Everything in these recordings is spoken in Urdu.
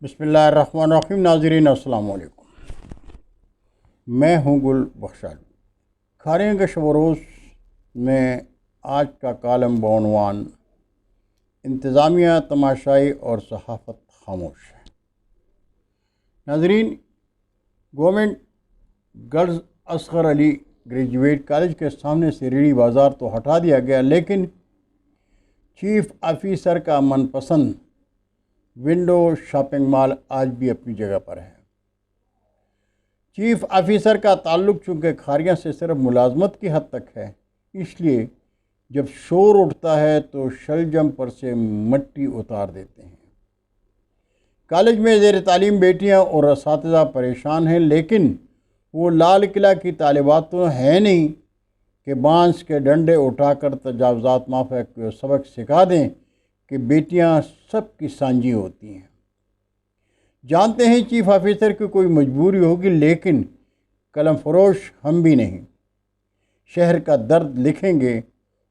بسم اللہ الرحمن الرحیم۔ ناظرین السلام علیکم، میں ہوں گل بخشال۔ کھاریاں کے شب و روز میں آج کا کالم بعنوان انتظامیہ تماشائی اور صحافت خاموش ہے۔ ناظرین، گورنمنٹ گرلز اصغر علی گریجویٹ کالج کے سامنے سے ریڑھی بازار تو ہٹا دیا گیا، لیکن چیف آفیسر کا من پسند ونڈو شاپنگ مال آج بھی اپنی جگہ پر ہے۔ چیف آفیسر کا تعلق چونکہ کھاریاں سے صرف ملازمت کی حد تک ہے، اس لیے جب شور اٹھتا ہے تو شلجم پر سے مٹی اتار دیتے ہیں۔ کالج میں زیر تعلیم بیٹیاں اور اساتذہ پریشان ہیں، لیکن وہ لال قلعہ کی طالبات تو ہیں نہیں کہ بانس کے ڈنڈے اٹھا کر تجاوزات مافیا کو سبق سکھا دیں کہ بیٹیاں سب کی سانجی ہوتی ہیں۔ جانتے ہیں چیف آفیسر کی کوئی مجبوری ہوگی، لیکن قلم فروش ہم بھی نہیں۔ شہر کا درد لکھیں گے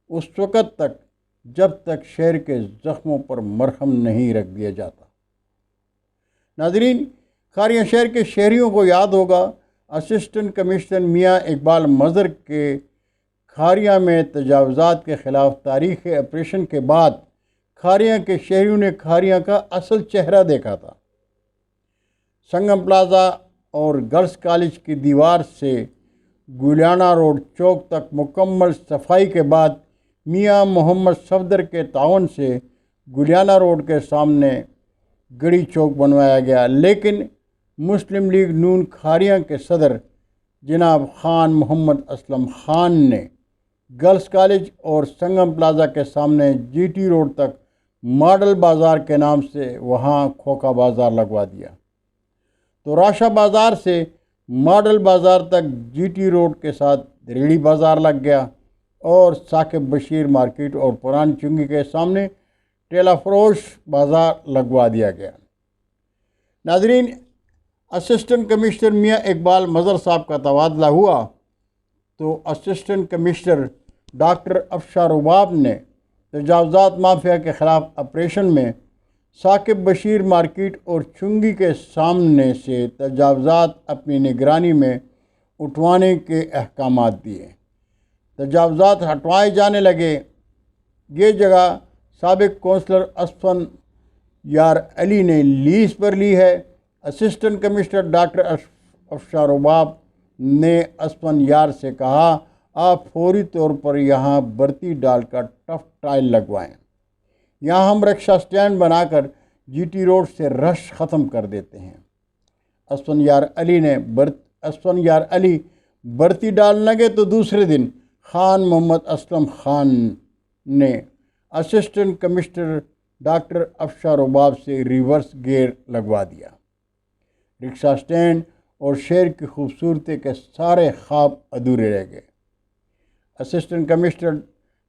اس وقت تک جب تک شہر کے زخموں پر مرہم نہیں رکھ دیا جاتا۔ ناظرین، کھاریاں شہر کے شہریوں کو یاد ہوگا اسسٹنٹ کمشنر میاں اقبال مظہر کے کھاریاں میں تجاوزات کے خلاف تاریخی آپریشن کے بعد کھاریاں کے شہریوں نے کھاریاں کا اصل چہرہ دیکھا تھا۔ سنگم پلازا اور گرلز کالج کی دیوار سے گلیانہ روڈ چوک تک مکمل صفائی کے بعد میاں محمد صفدر کے تعاون سے گلیانہ روڈ کے سامنے گڑی چوک بنوایا گیا، لیکن مسلم لیگ نون کھاریاں کے صدر جناب خان محمد اسلم خان نے گرلز کالج اور سنگم پلازا کے سامنے جی ٹی روڈ تک ماڈل بازار کے نام سے وہاں کھوکھا بازار لگوا دیا، تو راشا بازار سے ماڈل بازار تک جی ٹی روڈ کے ساتھ ریڑھی بازار لگ گیا اور ثاقب بشیر مارکیٹ اور پرانی چنگی کے سامنے ٹیلا فروش بازار لگوا دیا گیا۔ ناظرین، اسسٹنٹ کمشنر میاں اقبال مظہر صاحب کا تبادلہ ہوا تو اسسٹنٹ کمشنر ڈاکٹر افشاں رباب نے تجاوزات مافیا کے خلاف آپریشن میں ثاقب بشیر مارکیٹ اور چنگی کے سامنے سے تجاوزات اپنی نگرانی میں اٹھوانے کے احکامات دیے۔ تجاوزات ہٹوائے جانے لگے۔ یہ جگہ سابق کونسلر اسفن یار علی نے لیز پر لی ہے۔ اسسٹنٹ کمشنر ڈاکٹر افشاں رباب نے اسفن یار سے کہا، آپ فوری طور پر یہاں برتی ڈال کر ٹف ٹائل لگوائیں۔ یہاں ہم رکشہ سٹینڈ بنا کر جی ٹی روڈ سے رش ختم کر دیتے ہیں۔ اسفن یار علی برتی ڈال نہ گئے تو دوسرے دن خان محمد اسلم خان نے اسسٹنٹ کمشنر ڈاکٹر افشاں رباب سے ریورس گیئر لگوا دیا۔ رکشہ سٹینڈ اور شہر کی خوبصورتی کے سارے خواب ادھورے رہ گئے۔ Assistant commissioner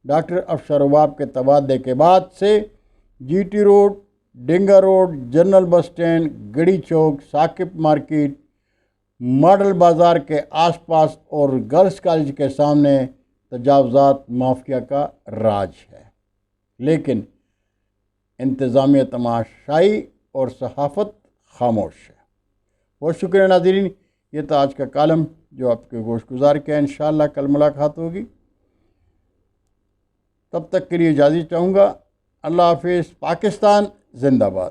doctor Afshan Rabab کے تبادلے کے بعد سے G T road, Dinga road, general bus stand, Garhi Chowk, Saqib market, model بازار کے آس پاس اور گرلز کالج کے سامنے تجاوزات مافیا کا راج ہے، لیکن انتظامیہ تماشائی اور صحافت خاموش ہے۔ بہت شکریہ ناظرین، یہ تھا آج کا کالم جو آپ کے گوش گزار کیا۔ انشاءاللہ کل ملاقات ہوگی، تب تک کے لیے اجازت چاہوں گا۔ اللہ حافظ۔ پاکستان زندہ باد۔